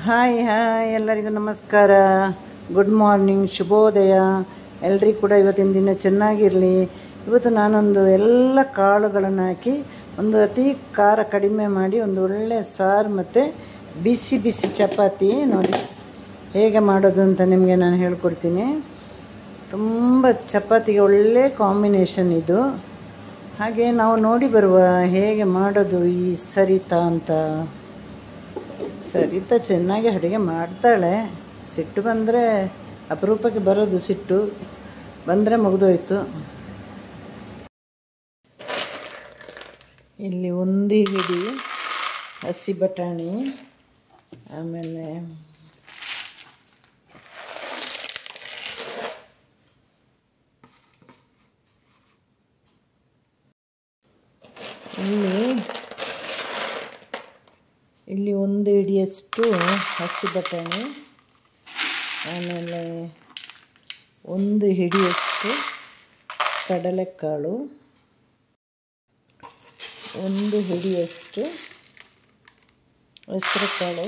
Hi hi ಎಲ್ಲರಿಗೂ ನಮಸ್ಕಾರ, good morning, ಶುಭೋದಯ. ಎಲ್ರಿಗೂ ಕೂಡ ಇವತ್ತಿನ ದಿನ ಚೆನ್ನಾಗಿರಲಿ. ಇವತ್ತು ನಾನೊಂದು ಎಲ್ಲ ಕಾಳುಗಳನ್ನು ಹಾಕಿ ಒಂದು ಅತಿ ಖಾರ ಕಡಿಮೆ ಮಾಡಿ ಒಂದು ಒಳ್ಳೆಯ ಸಾರು ಮತ್ತು ಬಿಸಿ ಬಿಸಿ ಚಪಾತಿ ನೋಡಿ ಹೇಗೆ ಮಾಡೋದು ಅಂತ ನಿಮಗೆ ನಾನು ಹೇಳ್ಕೊಡ್ತೀನಿ. ತುಂಬ ಚಪಾತಿಗೆ ಒಳ್ಳೆ ಕಾಂಬಿನೇಷನ್ ಇದು. ಹಾಗೆ ನಾವು ನೋಡಿ ಬರುವ ಹೇಗೆ ಮಾಡೋದು ಈ ಸರಿತಾ ಅಂತ. ಸರಿತಾ ಚೆನ್ನಾಗಿ ಅಡುಗೆ ಮಾಡ್ತಾಳೆ. ಸಿಟ್ಟು ಬಂದರೆ ಅಪರೂಪಕ್ಕೆ ಬರೋದು, ಸಿಟ್ಟು ಬಂದರೆ ಮುಗಿದೋಯ್ತು. ಇಲ್ಲಿ ಒಂದು ಹಿಡಿ ಹಸಿ ಬಟಾಣಿ, ಆಮೇಲೆ ಇಲ್ಲಿ ಒಂದು ಹಿಡಿಯಷ್ಟು ಹಸಿ ಬಟಾಣಿ, ಆಮೇಲೆ ಒಂದು ಹಿಡಿಯಷ್ಟು ಕಡಲೆಕಾಳು, ಒಂದು ಹಿಡಿಯಷ್ಟು ಹೆಸರುಕಾಳು.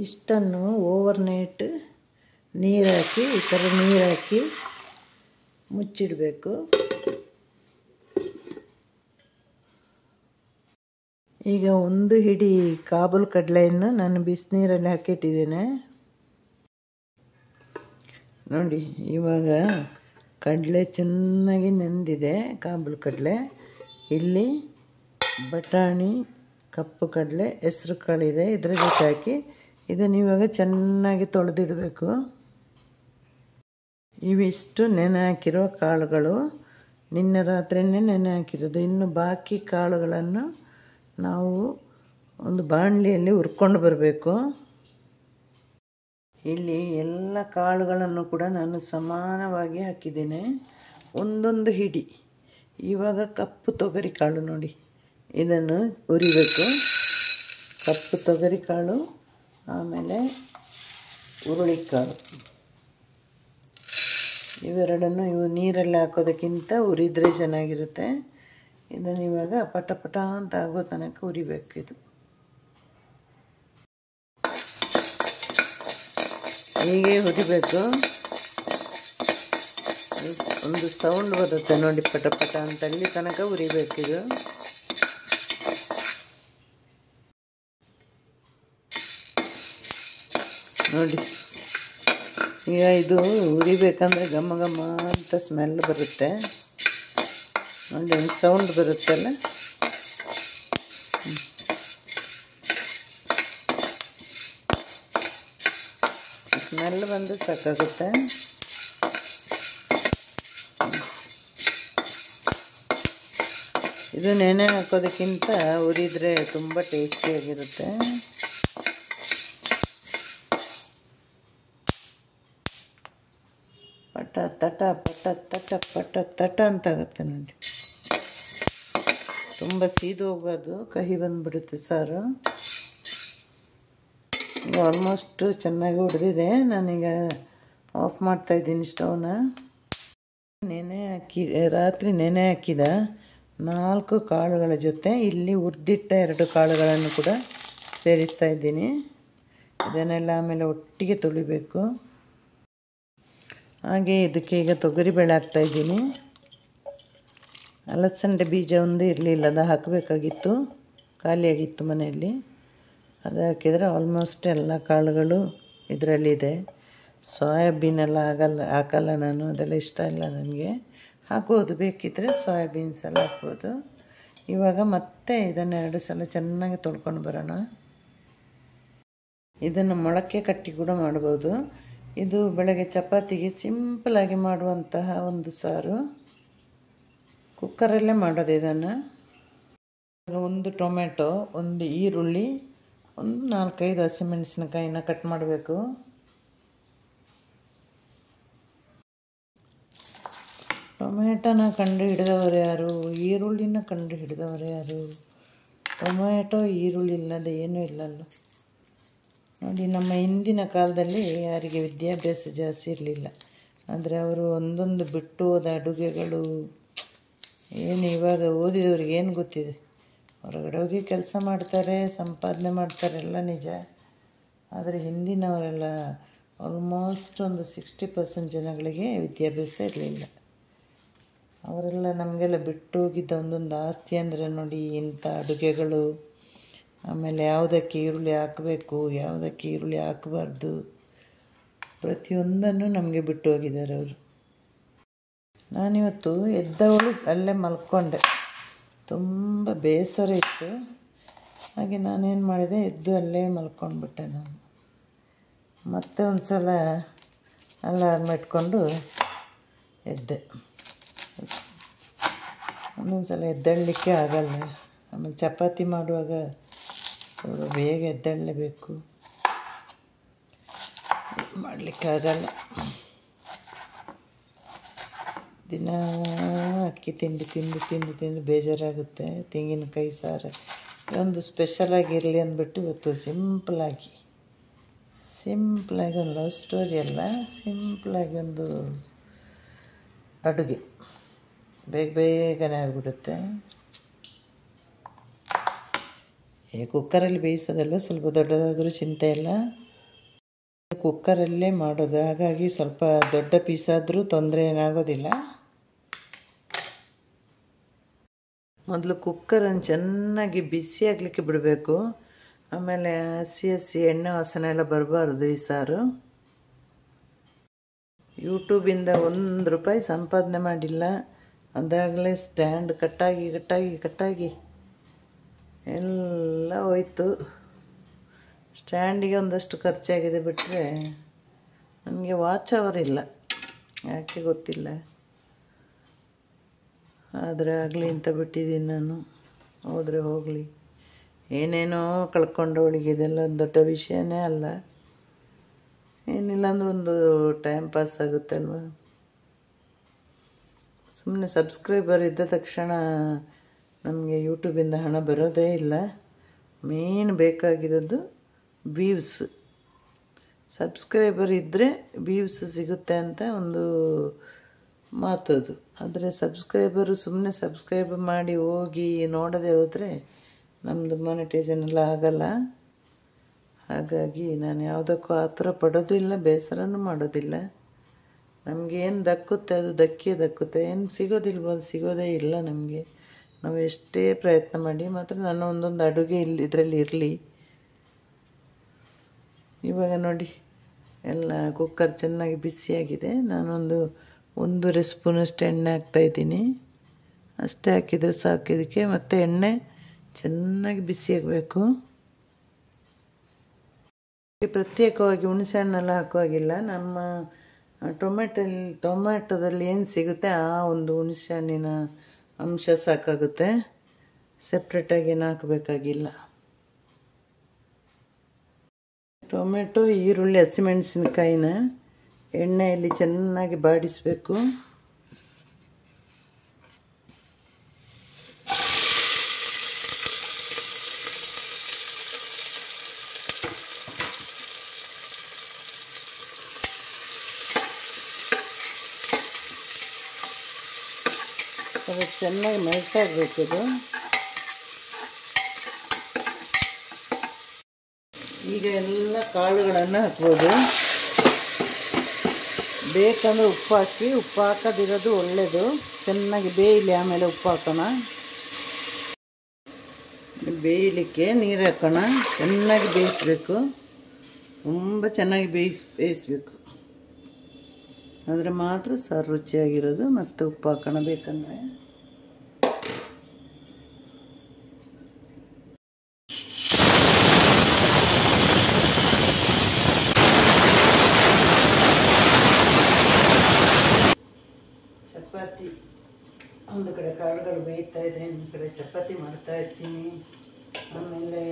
ಇಷ್ಟನ್ನು ಓವರ್ನೈಟ್ ನೀರು ಹಾಕಿ ಈ ಥರ ನೀರು ಹಾಕಿ ಮುಚ್ಚಿಡಬೇಕು. ಈಗ ಒಂದು ಹಿಡಿ ಕಾಬೂಲ್ ಕಡಲೆಯನ್ನು ನಾನು ಬಿಸಿನೀರಲ್ಲಿ ಹಾಕಿಟ್ಟಿದ್ದೇನೆ ನೋಡಿ. ಇವಾಗ ಕಡಲೆ ಚೆನ್ನಾಗಿ ನೆಂದಿದೆ, ಕಾಬೂಲ್ ಕಡಲೆ. ಇಲ್ಲಿ ಬಟಾಣಿ, ಕಪ್ಪು ಕಡಲೆ, ಹೆಸರು ಕಾಳಿದೆ, ಇದರ ಜೊತೆ ಹಾಕಿ ಇದನ್ನು ಇವಾಗ ಚೆನ್ನಾಗಿ ತೊಳೆದಿಡಬೇಕು. ಇವಿಷ್ಟು ನೆನೆ ಹಾಕಿರೋ ಕಾಳುಗಳು, ನಿನ್ನೆ ರಾತ್ರಿಯೇ ನೆನೆ ಹಾಕಿರೋದು. ಇನ್ನು ಬಾಕಿ ಕಾಳುಗಳನ್ನು ನಾವು ಒಂದು ಬಾಣಲಿಯಲ್ಲಿ ಹುರ್ಕೊಂಡು ಬರಬೇಕು. ಇಲ್ಲಿ ಎಲ್ಲ ಕಾಳುಗಳನ್ನು ಕೂಡ ನಾನು ಸಮಾನವಾಗಿ ಹಾಕಿದ್ದೇನೆ, ಒಂದೊಂದು ಹಿಡಿ. ಇವಾಗ ಕಪ್ಪು ತೊಗರಿ ಕಾಳು ನೋಡಿ, ಇದನ್ನು ಹುರಿಬೇಕು. ಕಪ್ಪು ತೊಗರಿ ಕಾಳು, ಆಮೇಲೆ ಹುರುಳಿಕಾಳು, ಇವೆರಡನ್ನು ನೀರಲ್ಲಿ ಹಾಕೋದಕ್ಕಿಂತ ಹುರಿದ್ರೆ ಚೆನ್ನಾಗಿರುತ್ತೆ. ಇದನ್ನು ಇವಾಗ ಪಟ ಪಟ ಅಂತ ಆಗೋ ತನಕ ಹುರಿಬೇಕು. ಇದು ಹೀಗೆ ಹುರಿಬೇಕು. ಒಂದು ಸೌಂಡ್ ಬರುತ್ತೆ ನೋಡಿ, ಪಟ ಪಟ ಅಂತ, ಅಲ್ಲಿ ತನಕ ಹುರಿಬೇಕಿದು. ನೋಡಿ, ಈಗ ಇದು ಹುರಿಬೇಕಂದ್ರೆ ಘಮ ಘಮ ಅಂತ ಸ್ಮೆಲ್ ಬರುತ್ತೆ ನೋಡಿ, ಒಂದು ಸೌಂಡ್ ಬರುತ್ತಲ್ಲ. ಸ್ಮೆಲ್ ಬಂದು ಸಾಕಾಗುತ್ತೆ. ಇದು ನೆನೆ ಹಾಕೋದಕ್ಕಿಂತ ಹುರಿದ್ರೆ ತುಂಬ ಟೇಸ್ಟಿಯಾಗಿರುತ್ತೆ. ಪಟ ತಟ ಪಟ ತಟ ಪಟ ತಟ ಅಂತಾಗುತ್ತೆ ನೋಡಿ. ತುಂಬ ಸೀದು ಹೋಗ್ಬಾರ್ದು, ಕಹಿ ಬಂದುಬಿಡುತ್ತೆ ಸಾರು. ಈಗ ಆಲ್ಮೋಸ್ಟ್ ಚೆನ್ನಾಗಿ ಹುರಿದಿದೆ. ನಾನೀಗ ಆಫ್ ಮಾಡ್ತಾಯಿದ್ದೀನಿ ಸ್ಟವ್ನ. ರಾತ್ರಿ ನೆನೆ ಹಾಕಿದ 4 ಕಾಳುಗಳ ಜೊತೆ ಇಲ್ಲಿ ಹುರಿದಿಟ್ಟ 2 ಕಾಳುಗಳನ್ನು ಕೂಡ ಸೇರಿಸ್ತಾ ಇದ್ದೀನಿ. ಇದನ್ನೆಲ್ಲ ಆಮೇಲೆ ಒಟ್ಟಿಗೆ ತೊಳಿಬೇಕು. ಹಾಗೆ ಇದಕ್ಕೆ ಈಗ ತೊಗರಿಬೇಳೆ ಹಾಕ್ತಾಯಿದ್ದೀನಿ. ಅಲಸಂದೆ ಬೀಜ ಒಂದು ಇರಲಿಲ್ಲ, ಅದು ಹಾಕಬೇಕಾಗಿತ್ತು, ಖಾಲಿಯಾಗಿತ್ತು ಮನೆಯಲ್ಲಿ. ಅದು ಹಾಕಿದರೆ ಆಲ್ಮೋಸ್ಟ್ ಎಲ್ಲ ಕಾಳುಗಳು ಇದರಲ್ಲಿದೆ. ಸೋಯಾಬೀನ್ ಎಲ್ಲ ಹಾಕಲ್ಲ ನಾನು, ಅದೆಲ್ಲ ಇಷ್ಟ ಇಲ್ಲ ನನಗೆ. ಹಾಕ್ಬೋದು, ಬೇಕಿದ್ದರೆ ಸೋಯಾಬೀನ್ಸ್ ಎಲ್ಲ ಹಾಕ್ಬೋದು. ಇವಾಗ ಮತ್ತೆ ಇದನ್ನು 2 ಸಲ ಚೆನ್ನಾಗಿ ತೊಳ್ಕೊಂಡು ಬರೋಣ. ಇದನ್ನು ಮೊಳಕೆ ಕಟ್ಟಿ ಕೂಡ ಮಾಡ್ಬೋದು. ಇದು ಬೆಳಗ್ಗೆ ಚಪಾತಿಗೆ ಸಿಂಪಲಾಗಿ ಮಾಡುವಂತಹ ಒಂದು ಸಾರು. ಕುಕ್ಕರಲ್ಲೇ ಮಾಡೋದು ಇದನ್ನು. ಒಂದು ಟೊಮೆಟೊ, ಒಂದು ಈರುಳ್ಳಿ, ಒಂದು 4-5 ಹಸಿಮೆಣಸಿನಕಾಯಿನ ಕಟ್ ಮಾಡಬೇಕು. ಟೊಮೆಟೊನ ಕಂಡು ಹಿಡಿದವರು ಯಾರು, ಈರುಳ್ಳಿನ ಕಂಡು ಹಿಡಿದವರು ಯಾರು? ಟೊಮೆಟೊ ಈರುಳ್ಳಿ ಇಲ್ಲದೆ ಏನೂ ಇಲ್ಲಲ್ಲ ನೋಡಿ. ನಮ್ಮ ಹಿಂದಿನ ಕಾಲದಲ್ಲಿ ಯಾರಿಗೆ ವಿದ್ಯಾಭ್ಯಾಸ ಜಾಸ್ತಿ ಇರಲಿಲ್ಲ, ಆದರೆ ಅವರು ಒಂದೊಂದು ಬಿಟ್ಟು ಹೋದ ಅಡುಗೆಗಳು ಏನು ಇವಾಗ ಓದಿದವ್ರಿಗೆ ಏನು ಗೊತ್ತಿದೆ? ಹೊರಗಡೆ ಹೋಗಿ ಕೆಲಸ ಮಾಡ್ತಾರೆ, ಸಂಪಾದನೆ ಮಾಡ್ತಾರೆ, ಎಲ್ಲ ನಿಜ. ಆದರೆ ಹಿಂದಿನವರೆಲ್ಲ ಆಲ್ಮೋಸ್ಟ್ ಒಂದು 60% ಜನಗಳಿಗೆ ವಿದ್ಯಾಭ್ಯಾಸ ಇರಲಿಲ್ಲ. ಅವರೆಲ್ಲ ನಮಗೆಲ್ಲ ಬಿಟ್ಟು ಹೋಗಿದ್ದ ಒಂದೊಂದು ಆಸ್ತಿ ಅಂದರೆ ನೋಡಿ, ಇಂಥ ಅಡುಗೆಗಳು, ಆಮೇಲೆ ಯಾವುದಕ್ಕೆ ಈರುಳ್ಳಿ ಹಾಕಬೇಕು, ಯಾವುದಕ್ಕೆ ಈರುಳ್ಳಿ ಹಾಕಬಾರ್ದು, ಪ್ರತಿಯೊಂದನ್ನು ನಮಗೆ ಬಿಟ್ಟು ಹೋಗಿದ್ದಾರೆ ಅವರು. ನಾನಿವತ್ತು ಎದ್ದವಳು ಅಲ್ಲೇ ಮಲ್ಕೊಂಡೆ. ತುಂಬ ಬೇಸರ ಇತ್ತು. ಹಾಗೆ ನಾನೇನು ಮಾಡಿದೆ, ಎದ್ದು ಅಲ್ಲೇ ಮಲ್ಕೊಂಡ್ಬಿಟ್ಟೆ. ನಾನು ಮತ್ತೆ ಒಂದು ಸಲ ಅಲಾರ್ಮ್ ಇಟ್ಕೊಂಡು ಎದ್ದೆ. ಒಂದೊಂದು ಸಲ ಎದ್ದೇಳಲಿಕ್ಕೆ ಆಗಲ್ಲ. ಆಮೇಲೆ ಚಪಾತಿ ಮಾಡುವಾಗ ಸ್ವಲ್ಪ ಬೇಗ ಎದ್ದೇಳಲೇಬೇಕು, ಮಾಡಲಿಕ್ಕಾಗಲ್ಲ. ದಿನ ಅಕ್ಕಿ ತಿಂಡಿ ತಿಂದು ತಿಂದು ತಿಂದು ಬೇಜಾರಾಗುತ್ತೆ. ತೆಂಗಿನಕಾಯಿ ಸಾರು ಒಂದು ಸ್ಪೆಷಲಾಗಿರಲಿ ಅಂದ್ಬಿಟ್ಟು ಇವತ್ತು ಸಿಂಪಲಾಗಿ ಒಂದು ಲವ್ ಸ್ಟೋರಿ ಅಲ್ಲ, ಸಿಂಪಲಾಗಿ ಒಂದು ಅಡುಗೆ, ಬೇಗನೆ ಆಗಿಬಿಡುತ್ತೆ. ಕುಕ್ಕರಲ್ಲಿ ಬೇಯಿಸೋದಲ್ವ, ಸ್ವಲ್ಪ ದೊಡ್ಡದಾದರೂ ಚಿಂತೆ ಇಲ್ಲ, ಕುಕ್ಕರಲ್ಲೇ ಮಾಡೋದು. ಹಾಗಾಗಿ ಸ್ವಲ್ಪ ದೊಡ್ಡ ಪೀಸಾದರೂ ತೊಂದರೆ ಏನಾಗೋದಿಲ್ಲ. ಮೊದಲು ಕುಕ್ಕರನ್ನು ಚೆನ್ನಾಗಿ ಬಿಸಿ ಆಗಲಿಕ್ಕೆ ಬಿಡಬೇಕು. ಆಮೇಲೆ ಹಸಿ ಎಣ್ಣೆ ವಾಸನೆ ಎಲ್ಲ ಬರಬಾರ್ದು ಈ ಸಾರು. ಯೂಟ್ಯೂಬಿಂದ ₹1 ಸಂಪಾದನೆ ಮಾಡಿಲ್ಲ. ಅದಾಗಲೇ ಸ್ಟ್ಯಾಂಡ್ ಕಟ್ಟಾಗಿ ಎಲ್ಲ ಹೋಯ್ತು. ಸ್ಟ್ಯಾಂಡಿಗೆ ಒಂದಷ್ಟು ಖರ್ಚಾಗಿದೆ, ಬಿಟ್ಟರೆ ನನಗೆ ವಾಚ್ ಅವರ್ ಇಲ್ಲ, ಯಾಕೆ ಗೊತ್ತಿಲ್ಲ. ಆದರೆ ಆಗಲಿ ಅಂತ ಬಿಟ್ಟಿದ್ದೀನಿ ನಾನು. ಹೋದರೆ ಹೋಗಲಿ, ಏನೇನೋ ಕಳ್ಕೊಂಡವಳಿಗೆ ಇದೆಲ್ಲ ದೊಡ್ಡ ವಿಷಯನೇ ಅಲ್ಲ. ಏನಿಲ್ಲ ಅಂದ್ರೆ ಒಂದು ಟೈಮ್ ಪಾಸ್ ಆಗುತ್ತಲ್ವ. ಸುಮ್ಮನೆ ಸಬ್ಸ್ಕ್ರೈಬರ್ ಇದ್ದ ತಕ್ಷಣ ನಮಗೆ ಯೂಟ್ಯೂಬಿಂದ ಹಣ ಬರೋದೇ ಇಲ್ಲ. ಮೇನ್ ಬೇಕಾಗಿರೋದು ವ್ಯೂವ್ಸ್. ಸಬ್ಸ್ಕ್ರೈಬರ್ ಇದ್ದರೆ ವ್ಯೂವ್ಸ್ ಸಿಗುತ್ತೆ ಅಂತ ಒಂದು ಮಾತದು. ಆದರೆ ಸಬ್ಸ್ಕ್ರೈಬರು ಸುಮ್ಮನೆ ಸಬ್ಸ್ಕ್ರೈಬ್ ಮಾಡಿ ಹೋಗಿ ನೋಡದೆ ಹೋದರೆ ನಮ್ಮದು ಮಾನಿಟೈಸೇಷನ್ ಎಲ್ಲ ಆಗಲ್ಲ. ಹಾಗಾಗಿ ನಾನು ಯಾವುದಕ್ಕೂ ಆ ಥರ ಪಡೋದು ಇಲ್ಲ, ಬೇಸರನೂ ಮಾಡೋದಿಲ್ಲ. ನಮಗೇನು ದಕ್ಕುತ್ತೆ ಅದು ದಕ್ಕುತ್ತೆ. ಏನು ಸಿಗೋದಿಲ್ವೋ ಅದು ಸಿಗೋದೇ ಇಲ್ಲ ನಮಗೆ. ನಾವು ಎಷ್ಟೇ ಪ್ರಯತ್ನ ಮಾಡಿ ಮಾತ್ರ ನನ್ನ ಒಂದೊಂದು ಅಡುಗೆ ಇದರಲ್ಲಿ ಇರಲಿ. ಇವಾಗ ನೋಡಿ, ಎಲ್ಲ ಕುಕ್ಕರ್ ಚೆನ್ನಾಗಿ ಬಿಸಿಯಾಗಿದೆ. ನಾನೊಂದು 1 ಸ್ಪೂನಷ್ಟು ಎಣ್ಣೆ ಹಾಕ್ತಾಯಿದ್ದೀನಿ. ಅಷ್ಟೇ ಹಾಕಿದರೆ ಸಾಕು ಇದಕ್ಕೆ. ಮತ್ತು ಎಣ್ಣೆ ಚೆನ್ನಾಗಿ ಬಿಸಿಯಾಗಬೇಕು. ಪ್ರತ್ಯೇಕವಾಗಿ ಹುಣಸೆಹಣ್ಣೆಲ್ಲ ಹಾಕುವಾಗಿಲ್ಲ. ನಮ್ಮ ಟೊಮೆಟೊದಲ್ಲಿ ಏನು ಸಿಗುತ್ತೆ ಆ ಒಂದು ಹುಣಸೆಹಣ್ಣಿನ ಅಂಶ ಸಾಕಾಗುತ್ತೆ. ಸಪ್ರೇಟಾಗಿ ಏನು ಹಾಕಬೇಕಾಗಿಲ್ಲ. ಟೊಮೆಟೊ, ಈರುಳ್ಳಿ, ಹಸಿಮೆಣಸಿನ್ಕಾಯಿನ ಎಣ್ಣೆಯಲ್ಲಿ ಚೆನ್ನಾಗಿ ಬಾಡಿಸಬೇಕು. ಅದು ಚೆನ್ನಾಗಿ ಮೆಲ್ಟ್ ಆಗಬೇಕಿದು. ಈಗ ಎಲ್ಲ ಕಾಳುಗಳನ್ನು ಹಾಕ್ಬೋದು. ಬೇಕಂದರೆ ಉಪ್ಪು ಹಾಕಿ, ಉಪ್ಪು ಹಾಕೋದಿರೋದು ಒಳ್ಳೆಯದು. ಚೆನ್ನಾಗಿ ಬೇಯಲಿ, ಆಮೇಲೆ ಉಪ್ಪು ಹಾಕೋಣ. ಬೇಯಲಿಕ್ಕೆ ನೀರು ಹಾಕೋಣ. ಚೆನ್ನಾಗಿ ಬೇಯಿಸಬೇಕು, ತುಂಬ ಚೆನ್ನಾಗಿ ಬೇಯಿಸಬೇಕು. ಅಂದರೆ ಮಾತ್ರ ಸಾರು ರುಚಿಯಾಗಿರೋದು. ಮತ್ತು ಉಪ್ಪು ಹಾಕೋಣ ಬೇಕಂದರೆ. ಚಪಾತಿ ಒಂದು ಕಡೆ ಕಾಳುಗಳು ಬೇಯ್ತಾ ಇದೆ, ಒಂದು ಕಡೆ ಚಪಾತಿ ಮಾಡ್ತಾ ಇರ್ತೀನಿ. ಆಮೇಲೆ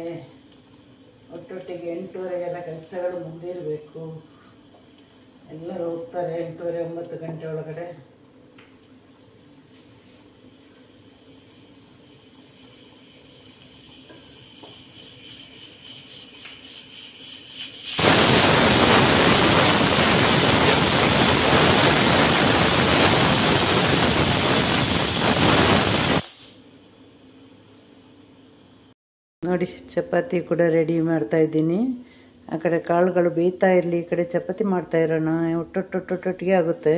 ಒಟ್ಟೊಟ್ಟಿಗೆ 8:30ಗೆಲ್ಲ ಕೆಲಸಗಳು ಮುಂದಿರಬೇಕು. ಎಲ್ಲರೂ ಹೋಗ್ತಾರೆ 8:30, 9 ಗಂಟೆ ಒಳಗಡೆ. ನೋಡಿ ಚಪಾತಿ ಕೂಡ ರೆಡಿ ಮಾಡ್ತಾ ಇದ್ದೀನಿ. ಆ ಕಡೆ ಕಾಳುಗಳು ಬೇಯ್ತಾ ಇರಲಿ, ಈ ಕಡೆ ಚಪಾತಿ ಮಾಡ್ತಾ ಇರೋಣ. ಒಟ್ಟೊಟ್ಟೊಟ್ಟೊಟ್ಟಿಗೆ ಆಗುತ್ತೆ.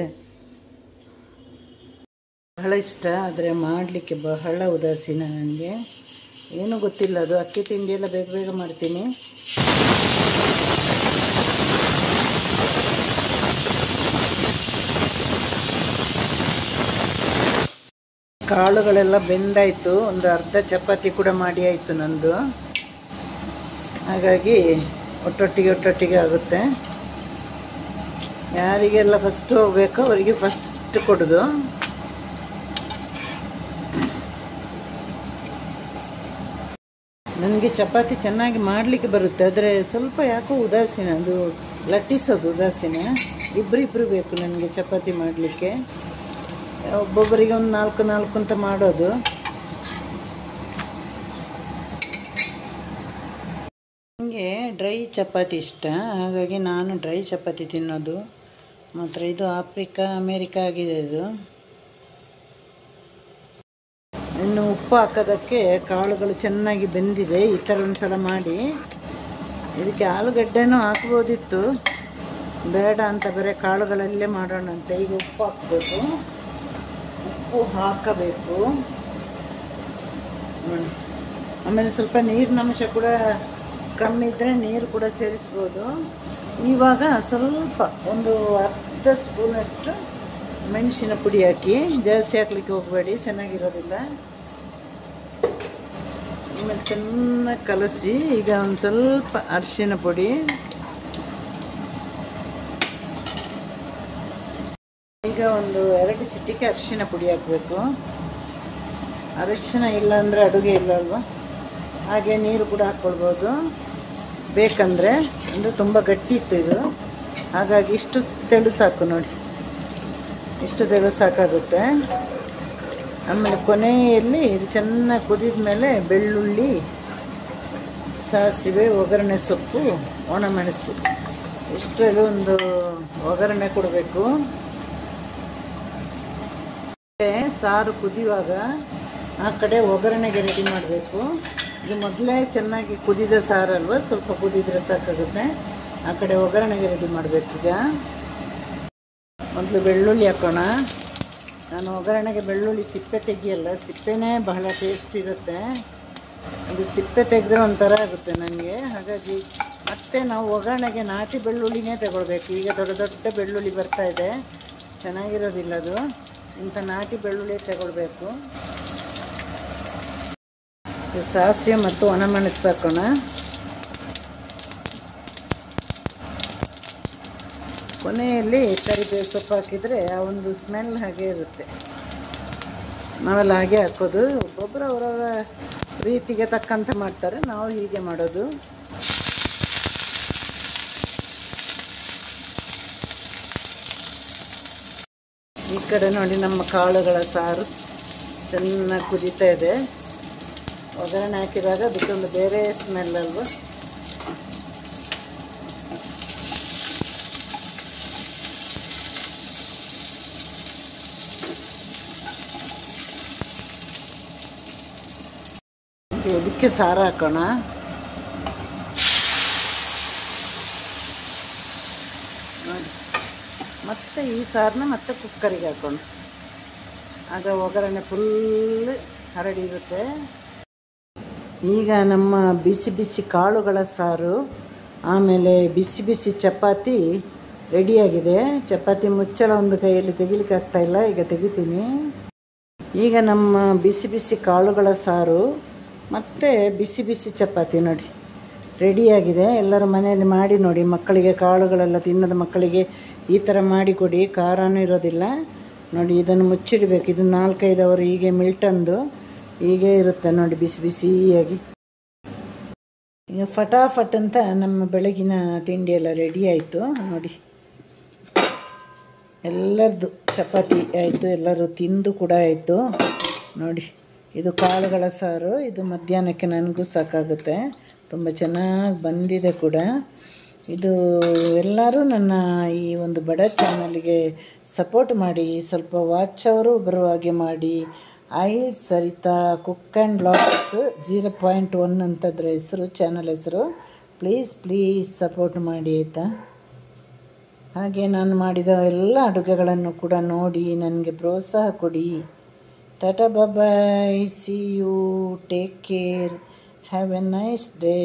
ಬಹಳ ಇಷ್ಟ, ಆದರೆ ಮಾಡಲಿಕ್ಕೆ ಬಹಳ ಉದಾಸೀನ. ನನಗೆ ಏನೂ ಗೊತ್ತಿಲ್ಲ. ಅದು ಅಕ್ಕಿ ತಿಂಡಿ ಎಲ್ಲ ಬೇಗ ಬೇಗ ಮಾಡ್ತೀನಿ. ಕಾಳುಗಳೆಲ್ಲ ಬೆಂದಾಯಿತು. ಒಂದು ಅರ್ಧ ಚಪಾತಿ ಕೂಡ ಮಾಡಿ ಆಯಿತು ನಂದು. ಹಾಗಾಗಿ ಒಟ್ಟೊಟ್ಟಿಗೆ ಆಗುತ್ತೆ. ಯಾರಿಗೆಲ್ಲ ಫಸ್ಟ್ ಹೋಗಬೇಕೋ ಅವರಿಗೆ ಫಸ್ಟ್ ಕೊಡೋದು. ನನಗೆ ಚಪಾತಿ ಚೆನ್ನಾಗಿ ಮಾಡಲಿಕ್ಕೆ ಬರುತ್ತೆ, ಆದರೆ ಸ್ವಲ್ಪ ಯಾಕೋ ಉದಾಸೀನ. ಅದು ಲಟ್ಟಿಸೋದು ಉದಾಸೀನ. ಇಬ್ಬರಿಬ್ಬರು ಬೇಕು ನನಗೆ ಚಪಾತಿ ಮಾಡಲಿಕ್ಕೆ. ಒಬ್ಬೊಬ್ಬರಿಗೆ ಒಂದು 4 ಅಂತ ಮಾಡೋದು. ನನಗೆ ಡ್ರೈ ಚಪಾತಿ ಇಷ್ಟ, ಹಾಗಾಗಿ ನಾನು ಡ್ರೈ ಚಪಾತಿ ತಿನ್ನೋದು. ಮಾತ್ರ ಇದು ಆಫ್ರಿಕಾ ಅಮೇರಿಕಾ ಆಗಿದೆ ಇದು. ಇನ್ನು ಉಪ್ಪು ಹಾಕೋದಕ್ಕೆ ಕಾಳುಗಳು ಚೆನ್ನಾಗಿ ಬೆಂದಿದೆ. ಈ ಥರ ಒಂದು ಸಲ ಮಾಡಿ. ಇದಕ್ಕೆ ಆಲೂಗಡ್ಡೆನೂ ಹಾಕ್ಬೋದಿತ್ತು, ಬೇಡ ಅಂತ ಬರೀ ಕಾಳುಗಳಲ್ಲೇ ಮಾಡೋಣ ಅಂತ. ಈಗ ಉಪ್ಪು ಹಾಕಬೇಕು, ಉಪ್ಪು ಹಾಕಬೇಕು. ಆಮೇಲೆ ಸ್ವಲ್ಪ ನೀರಿನ ಅಂಶ ಕೂಡ ಕಮ್ಮಿ ಇದ್ದರೆ ನೀರು ಕೂಡ ಸೇರಿಸ್ಬೋದು. ಇವಾಗ ಸ್ವಲ್ಪ ಒಂದು ಅರ್ಧ ಸ್ಪೂನಷ್ಟು ಮೆಣಸಿನ ಪುಡಿ ಹಾಕಿ, ಜಾಸ್ತಿ ಹಾಕ್ಲಿಕ್ಕೆ ಹೋಗಬೇಡಿ, ಚೆನ್ನಾಗಿರೋದಿಲ್ಲ. ಆಮೇಲೆ ಚೆನ್ನಾಗಿ ಕಲಸಿ. ಈಗ ಒಂದು ಸ್ವಲ್ಪ ಅರಿಶಿನ ಪುಡಿ, ಈಗ ಒಂದು 2 ಚಿಟಿಕೆ ಅರಿಶಿನ ಪುಡಿ ಹಾಕಬೇಕು. ಅರಿಶಿನ ಇಲ್ಲ ಅಂದರೆ ಅಡುಗೆ ಇಲ್ಲ ಅಲ್ವಾ. ಹಾಗೆ ನೀರು ಕೂಡ ಹಾಕ್ಕೊಳ್ಬೋದು ಬೇಕಂದರೆ. ಅಂದರೆ ತುಂಬ ಗಟ್ಟಿ ಇತ್ತು ಇದು, ಹಾಗಾಗಿ ಇಷ್ಟು ತೆಳು ಸಾಕು ನೋಡಿ. ಇಷ್ಟು ತೆಳು ಸಾಕಾಗುತ್ತೆ. ಆಮೇಲೆ ಕೊನೆಯಲ್ಲಿ ಇದು ಚೆನ್ನಾಗಿ ಕುದಿದ ಮೇಲೆ ಬೆಳ್ಳುಳ್ಳಿ, ಸಾಸಿವೆ, ಒಗ್ಗರಣೆ ಸೊಪ್ಪು, ಒಣಮೆಣಸು ಇಷ್ಟೆಲ್ಲ ಒಂದು ಒಗ್ಗರಣೆ ಕೊಡಬೇಕು. ಸಾರು ಕುದಿಯುವಾಗ ಆ ಕಡೆ ಒಗ್ಗರಣೆಗೆ ರೆಡಿ ಮಾಡಬೇಕು. ಇದು ಮೊದಲೇ ಚೆನ್ನಾಗಿ ಕುದಿದ ಸಾರಲ್ವ, ಸ್ವಲ್ಪ ಕುದಿದ್ರೆ ಸಾಕಾಗುತ್ತೆ. ಆ ಕಡೆ ಒಗ್ಗರಣೆಗೆ ರೆಡಿ ಮಾಡಬೇಕೀಗ. ಮೊದಲು ಬೆಳ್ಳುಳ್ಳಿ ಹಾಕೋಣ. ನಾನು ಒಗ್ಗರಣೆಗೆ ಬೆಳ್ಳುಳ್ಳಿ ಸಿಪ್ಪೆ ತೆಗಿಯಲ್ಲ, ಸಿಪ್ಪೆನೇ ಬಹಳ ಟೇಸ್ಟ್ ಇರುತ್ತೆ. ಅದು ಸಿಪ್ಪೆ ತೆಗೆದ್ರೆ ಒಂಥರ ಆಗುತ್ತೆ ನನಗೆ. ಹಾಗಾಗಿ ಮತ್ತೆ ನಾವು ಒಗ್ಗರಣೆಗೆ ನಾಟಿ ಬೆಳ್ಳುಳ್ಳಿನೇ ತಗೊಳ್ಬೇಕು. ಈಗ ದೊಡ್ಡ ದೊಡ್ಡ ಬೆಳ್ಳುಳ್ಳಿ ಬರ್ತಾ ಇದೆ, ಚೆನ್ನಾಗಿರೋದಿಲ್ಲ ಅದು. ಇಂಥ ನಾಟಿ ಬೆಳ್ಳುಳ್ಳಿ ತಗೊಳ್ಬೇಕು. ಸಾಸಿವೆ ಮತ್ತು ಒಣಮೆಣಸು ಹಾಕೋಣ. ಕೊನೆಯಲ್ಲಿ ಕರಿಬೇವು ಸೊಪ್ಪು ಹಾಕಿದರೆ ಆ ಒಂದು ಸ್ಮೆಲ್ ಹಾಗೆ ಇರುತ್ತೆ. ನಾವೆಲ್ಲ ಹಾಗೆ ಹಾಕೋದು. ಒಬ್ಬೊಬ್ಬರು ಅವರವರ ರೀತಿಗೆ ತಕ್ಕಂತೆ ಮಾಡ್ತಾರೆ, ನಾವು ಹೀಗೆ ಮಾಡೋದು. ಈ ಕಡೆ ನೋಡಿ ನಮ್ಮ ಕಾಳುಗಳ ಸಾರು ಚೆನ್ನಾಗಿ ಕುದೀತಾ ಇದೆ. ಒಗ್ಗರಣೆ ಹಾಕಿದಾಗ ಅದಕ್ಕೊಂದು ಬೇರೆ ಸ್ಮೆಲ್ ಅಲ್ವ. ಇದಕ್ಕೆ ಸಾರು ಹಾಕೋಣ. ಮತ್ತು ಈ ಸಾರನ್ನ ಮತ್ತೆ ಕುಕ್ಕರಿಗೆ ಹಾಕೋಣ. ಆಗ ಒಗ್ಗರಣೆ ಫುಲ್ ಹರಡಿರುತ್ತೆ. ಈಗ ನಮ್ಮ ಬಿಸಿ ಬಿಸಿ ಕಾಳುಗಳ ಸಾರು, ಆಮೇಲೆ ಬಿಸಿ ಬಿಸಿ ಚಪಾತಿ ರೆಡಿಯಾಗಿದೆ. ಚಪಾತಿ ಮುಚ್ಚಳ ಒಂದು ಕೈಯಲ್ಲಿ ತೆಗಿಲಿಕ್ಕೆ ಆಗ್ತಾಯಿಲ್ಲ, ಈಗ ತೆಗಿತೀನಿ. ಈಗ ನಮ್ಮ ಬಿಸಿ ಬಿಸಿ ಕಾಳುಗಳ ಸಾರು ಮತ್ತು ಬಿಸಿ ಬಿಸಿ ಚಪಾತಿ ನೋಡಿ ರೆಡಿಯಾಗಿದೆ. ಎಲ್ಲರೂ ಮನೆಯಲ್ಲಿ ಮಾಡಿ ನೋಡಿ. ಮಕ್ಕಳಿಗೆ ಕಾಳುಗಳೆಲ್ಲ ತಿನ್ನದ ಮಕ್ಕಳಿಗೆ ಈ ಥರ ಮಾಡಿಕೊಡಿ, ಖಾರನೂ ಇರೋದಿಲ್ಲ. ನೋಡಿ ಇದನ್ನು ಮುಚ್ಚಿಡಬೇಕು. ಇದು 4-5 ಅವರು ಹೀಗೆ ಮಿಲ್ಟಂದು ಹೀಗೆ ಇರುತ್ತೆ ನೋಡಿ, ಬಿಸಿ ಬಿಸಿಯಾಗಿ. ಈಗ ಫಟಾಫಟ್ ಅಂತ ನಮ್ಮ ಬೆಳಗಿನ ತಿಂಡಿ ಎಲ್ಲ ರೆಡಿ ಆಯಿತು ನೋಡಿ. ಎಲ್ಲರದ್ದು ಚಪಾತಿ ಆಯಿತು, ಎಲ್ಲರೂ ತಿಂದು ಕೂಡ ಆಯಿತು ನೋಡಿ. ಇದು ಕಾಳುಗಳ ಸಾರು. ಇದು ಮಧ್ಯಾಹ್ನಕ್ಕೆ ನನಗೂ ಸಾಕಾಗುತ್ತೆ. ತುಂಬ ಚೆನ್ನಾಗಿ ಬಂದಿದೆ ಕೂಡ. ಇದು ಎಲ್ಲರೂ ನನ್ನ ಈ ಒಂದು ಬಡ ಚಾನಲ್ಗೆ ಸಪೋರ್ಟ್ ಮಾಡಿ, ಸ್ವಲ್ಪ ವಾಚ್ ಅವರು ಬರುವ ಹಾಗೆ ಮಾಡಿ. I Saritha cook and blogs 0.1 ಅಂತದ್ರ ಹೆಸರು, ಚಾನಲ್ ಹೆಸರು. ಪ್ಲೀಸ್ ಸಪೋರ್ಟ್ ಮಾಡಿ ಆಯಿತಾ. ಹಾಗೆ ನಾನು ಮಾಡಿದ ಎಲ್ಲ ಅಡುಗೆಗಳನ್ನು ಕೂಡ ನೋಡಿ ನನಗೆ ಪ್ರೋತ್ಸಾಹ ಕೊಡಿ. Tata bye, see you, take care, have a nice day.